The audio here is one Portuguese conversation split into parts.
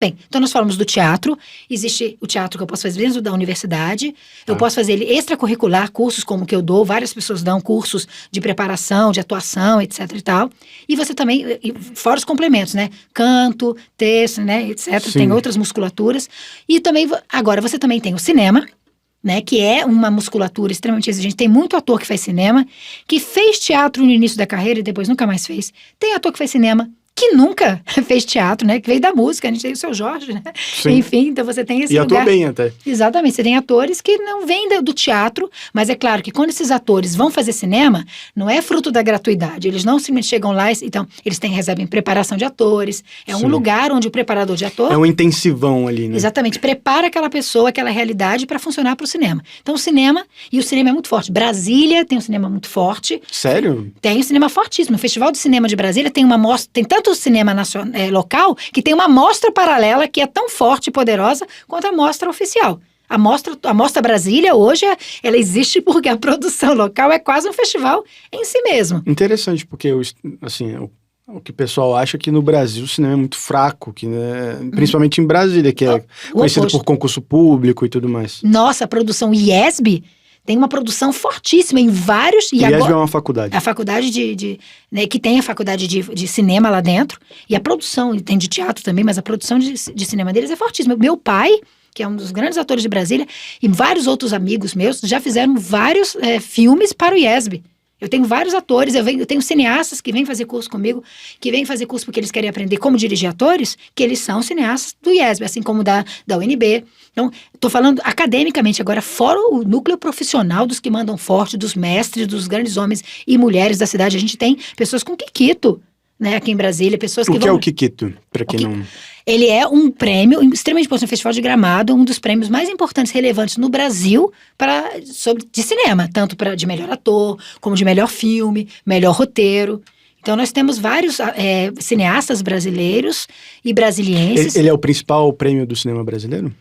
Bem, então nós falamos do teatro, existe o teatro que eu posso fazer dentro da universidade, eu posso fazer ele extracurricular, cursos como que eu dou, várias pessoas dão cursos de preparação, de atuação, etc e tal, e você também, fora os complementos, né, canto, texto, né, etc, Sim. tem outras musculaturas, e também, agora você também tem o cinema, né, que é uma musculatura extremamente exigente. Tem muito ator que faz cinema, que fez teatro no início da carreira e depois nunca mais fez. Tem ator que faz cinema que nunca fez teatro, né? Que veio da música, a gente tem o Seu Jorge, né? Sim. Enfim, então você tem esse E lugar. atua bem até. Exatamente, você tem atores que não vêm do teatro, mas é claro que quando esses atores vão fazer cinema, não é fruto da gratuidade, eles não simplesmente chegam lá, então eles recebem preparação de atores, é um Sim. lugar onde o preparador de ator... É um intensivão ali, né? Exatamente, prepara aquela pessoa, aquela realidade para funcionar para o cinema. Então o cinema é muito forte. Brasília tem um cinema muito forte. Sério? Tem um cinema fortíssimo. O Festival de Cinema de Brasília tem uma mostra, tem tanto cinema local, que tem uma mostra paralela que é tão forte e poderosa quanto a mostra oficial. A Mostra Brasília hoje, ela existe porque a produção local é quase um festival em si mesmo. Interessante, porque assim, o que o pessoal acha é que no Brasil o cinema é muito fraco, que, né, principalmente em Brasília, que é conhecido por concurso público e tudo mais. Nossa, a produção IESB tem uma produção fortíssima em vários... IESB é uma faculdade. A faculdade né, que tem a faculdade de cinema lá dentro. E a produção, tem de teatro também, mas a produção de cinema deles é fortíssima. Meu pai, que é um dos grandes atores de Brasília, e vários outros amigos meus já fizeram vários filmes para o IESB. Eu tenho vários atores, eu tenho cineastas que vêm fazer curso comigo, que vêm fazer curso porque eles querem aprender como dirigir atores, que eles são cineastas do IESB, assim como da UNB. Então, estou falando academicamente agora, fora o núcleo profissional dos que mandam forte, dos mestres, dos grandes homens e mulheres da cidade. A gente tem pessoas com Kikito, né, aqui em Brasília, pessoas que O que é o Kikito, para quem não... Ele é um prêmio extremamente importante no Festival de Gramado, um dos prêmios mais importantes e relevantes no Brasil de cinema, tanto de melhor ator, como de melhor filme, melhor roteiro. Então nós temos vários cineastas brasileiros e brasilienses. Ele é o principal prêmio do cinema brasileiro?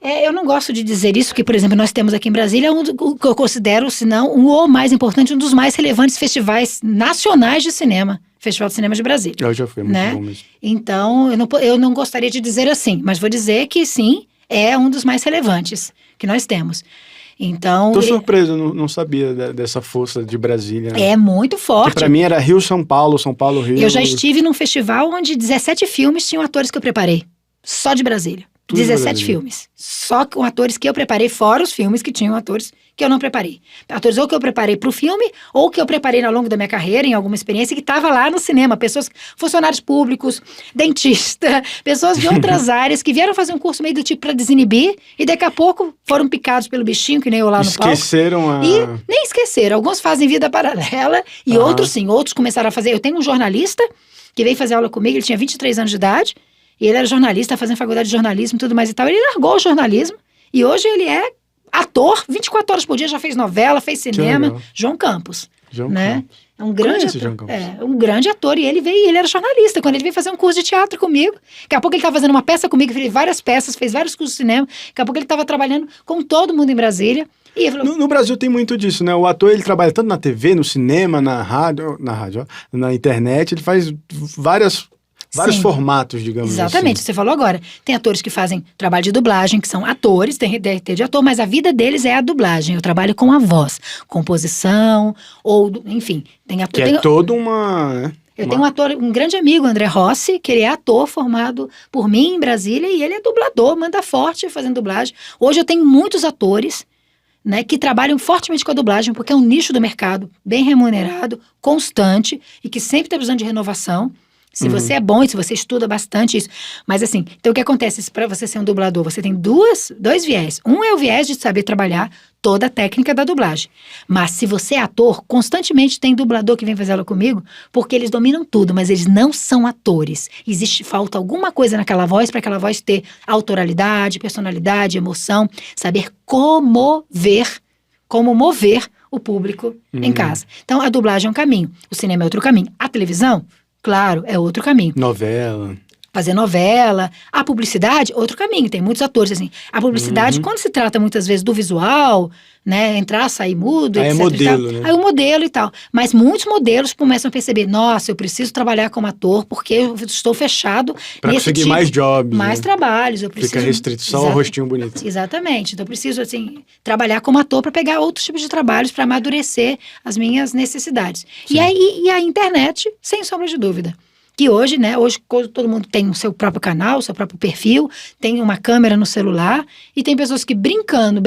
Eu não gosto de dizer isso, porque, por exemplo, nós temos aqui em Brasília o que eu considero, se não, o mais importante, um dos mais relevantes festivais nacionais de cinema. Festival de Cinema de Brasília. Eu já fui, muito bom mesmo. Então, eu não gostaria de dizer assim, mas vou dizer que sim, é um dos mais relevantes que nós temos. Então... Tô surpreso, não sabia dessa força de Brasília. É muito forte. Porque pra mim era Rio-São Paulo, São Paulo-Rio. Eu já estive num festival onde 17 filmes tinham atores que eu preparei, só de Brasília. 17 filmes. Só com atores que eu preparei, fora os filmes que tinham atores que eu não preparei. Atores ou que eu preparei pro filme, ou que eu preparei ao longo da minha carreira, em alguma experiência, que estava lá no cinema. Pessoas, funcionários públicos, dentista, pessoas de outras áreas que vieram fazer um curso meio do tipo para desinibir, e daqui a pouco foram picados pelo bichinho, que nem eu lá no palco. Esqueceram E nem esqueceram. Alguns fazem vida paralela, e outros sim. Outros começaram a fazer. Eu tenho um jornalista que veio fazer aula comigo, ele tinha 23 anos de idade, e ele era jornalista, fazendo faculdade de jornalismo e tudo mais e tal. Ele largou o jornalismo e hoje ele é ator, 24 horas por dia, já fez novela, fez cinema. João Campos. Campos. É um grande ator. Um grande ator. E ele era jornalista. Quando ele veio fazer um curso de teatro comigo, daqui a pouco ele estava fazendo uma peça comigo, fez várias peças, fez vários cursos de cinema. Daqui a pouco ele estava trabalhando com todo mundo em Brasília. E falou, no Brasil tem muito disso, né? O ator, ele trabalha tanto na TV, no cinema, na rádio, na internet, ele faz vários formatos, digamos assim. Exatamente, você falou agora. Tem atores que fazem trabalho de dublagem, que são atores, tem DRT de ator, mas a vida deles é a dublagem. Eu trabalho com a voz, composição, enfim. Tem ator, que é toda uma... Eu tenho um grande amigo, André Rossi, que ele é ator formado por mim em Brasília, e ele é dublador, manda forte fazendo dublagem. Hoje eu tenho muitos atores, né, que trabalham fortemente com a dublagem, porque é um nicho do mercado bem remunerado, constante, e que sempre está precisando de renovação. Se você é bom e se você estuda bastante isso. Mas assim, então o que acontece? Para você ser um dublador, você tem dois viés. Um é o viés de saber trabalhar toda a técnica da dublagem. Mas se você é ator, constantemente tem dublador que vem fazer aula comigo, porque eles dominam tudo, mas eles não são atores. Falta alguma coisa naquela voz para aquela voz ter autoralidade, personalidade, emoção, saber como mover o público em casa. Então a dublagem é um caminho, o cinema é outro caminho. A televisão, claro, é outro caminho. Novela. fazer novela. A publicidade, outro caminho, tem muitos atores, assim. A publicidade, quando se trata muitas vezes do visual, né, entrar, sair mudo, aí etc. é modelo, né? Aí o modelo e tal. Mas muitos modelos começam a perceber, nossa, eu preciso trabalhar como ator porque eu estou fechado pra nesse conseguir tipo, mais jobs. mais trabalhos. Eu preciso, fica restrito só ao rostinho bonito. Exatamente. Então eu preciso, assim, trabalhar como ator para pegar outros tipos de trabalhos para amadurecer as minhas necessidades. Sim. E a internet, sem sombra de dúvida. Que hoje, né, hoje todo mundo tem o seu próprio canal, o seu próprio perfil, tem uma câmera no celular e tem pessoas que brincando,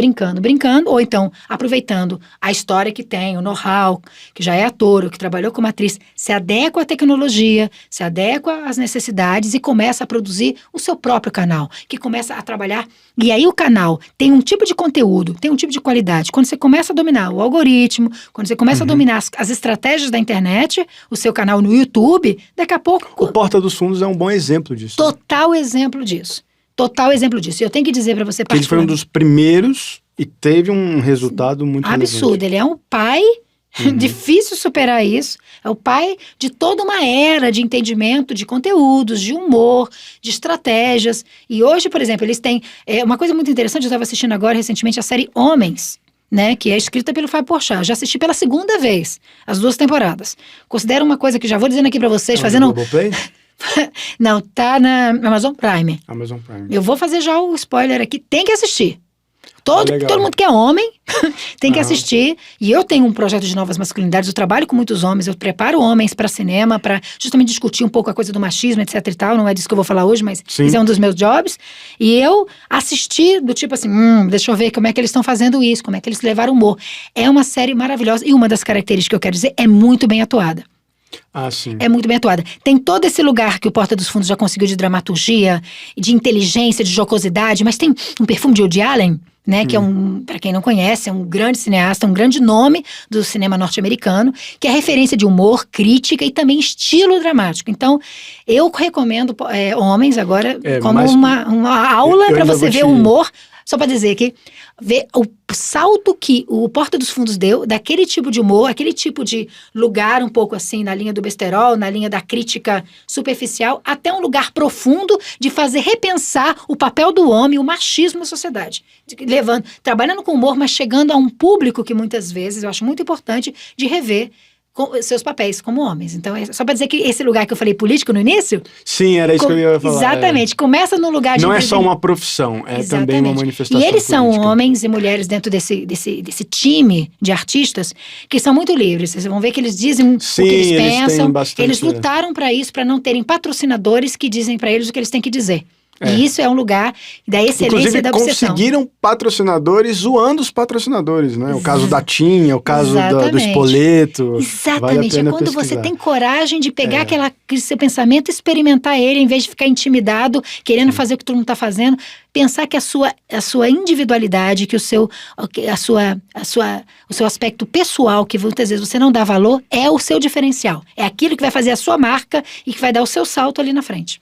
ou então aproveitando a história que tem, o know-how, que já é ator, ou que trabalhou como atriz, se adequa à tecnologia, se adequa às necessidades e começa a produzir o seu próprio canal, que começa a trabalhar. E aí o canal tem um tipo de conteúdo, tem um tipo de qualidade. Quando você começa a dominar o algoritmo, quando você começa a dominar as estratégias da internet, o seu canal no YouTube, daqui a pouco... O Porta dos Fundos é um bom exemplo disso. Total exemplo disso. Total exemplo disso. E eu tenho que dizer para você, ele foi um dos primeiros e teve um resultado muito absurdo. relevante. Ele é um pai, difícil superar isso. É o pai de toda uma era de entendimento de conteúdos, de humor, de estratégias. E hoje, por exemplo, eles têm... uma coisa muito interessante, eu estava assistindo agora recentemente a série Homens, né, que é escrita pelo Fábio Porchat. Já assisti pela segunda vez, as 2 temporadas. Considero uma coisa que já vou dizendo aqui pra vocês, fazendo... Globoplay? Não, tá na Amazon Prime. Amazon Prime. Eu vou fazer já o spoiler aqui, tem que assistir. Todo mundo que é homem tem que assistir. E eu tenho um projeto de novas masculinidades, eu trabalho com muitos homens, eu preparo homens para cinema, para justamente discutir um pouco a coisa do machismo, etc e tal. Não é disso que eu vou falar hoje, mas esse é um dos meus jobs. E eu assisti do tipo assim, deixa eu ver como é que eles estão fazendo isso, como é que eles levaram humor. É uma série maravilhosa e uma das características que eu quero dizer, é muito bem atuada. Ah, sim. É muito bem atuada. Tem todo esse lugar que o Porta dos Fundos já conseguiu de dramaturgia, de inteligência, de jocosidade, mas tem um perfume de Woody Allen, né, que é para quem não conhece, é um grande cineasta, um grande nome do cinema norte-americano, que é referência de humor, crítica e também estilo dramático. Então, eu recomendo Homens agora como uma aula para você ver o humor. Só para dizer que ver o salto que o Porta dos Fundos deu, daquele tipo de humor, aquele tipo de lugar um pouco assim, na linha do besterol, na linha da crítica superficial, até um lugar profundo de fazer repensar o papel do homem, o machismo na sociedade. Trabalhando com humor, mas chegando a um público que muitas vezes, eu acho muito importante, de rever seus papéis como homens. Então, só para dizer que esse lugar que eu falei político no início... Sim, era isso que eu ia falar. Exatamente. Começa no lugar de... Não é só uma profissão, é também uma manifestação política. E eles são política. homens e mulheres dentro desse time de artistas que são muito livres. Vocês vão ver que eles dizem o que eles pensam. Eles lutaram para isso, para não terem patrocinadores que dizem para eles o que eles têm que dizer. E isso é um lugar da excelência. Inclusive, e da obsessão. Conseguiram patrocinadores zoando os patrocinadores, né? O caso da Tinha, o caso do Espoleto. Exatamente. É quando você tem coragem de pegar aquele seu pensamento e experimentar ele, em vez de ficar intimidado, querendo fazer o que todo mundo está fazendo. Pensar que a sua individualidade, que o seu aspecto pessoal, que muitas vezes você não dá valor, é o seu diferencial. É aquilo que vai fazer a sua marca e que vai dar o seu salto ali na frente.